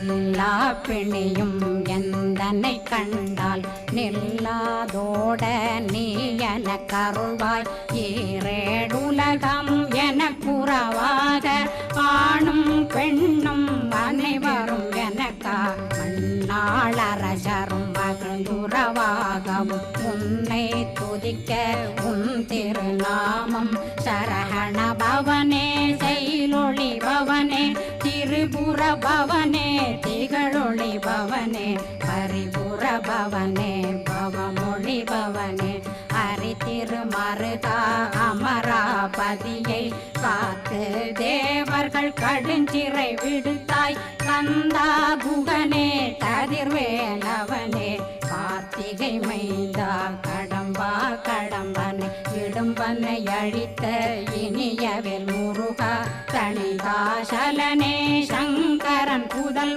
எல்லா பிணியும் எந்தனை கண்டால் நில்லாதோட நீ என கருள்வாய். ஈரேடுலகம் என புறவாக ஆணும் பெண்ணும் அனைவரும் எனக்கா மண்ணாளரசரும் மகிழ்ந்துறவாகவும் உன்னை துதிக்க உன் திருநாமம். சரகண பவனே செயலொளி பவனே திரிபுர பவனே திகழொளி பவனே பரிபுர பவனே பவமொழி பவனே ஹரி திருமருகா அமராபதியை காத்து தேவர்கள் கடுஞ்சிறை விடுத்தாய். கந்தா குகனே கதிர்வேலவனே கார்த்திகை மைந்தா கடம்பா கடம்பனை இடும்பனை அழித்த இனியவேல் முருகா தணிகாசலனே சங்கரன் புதல்வா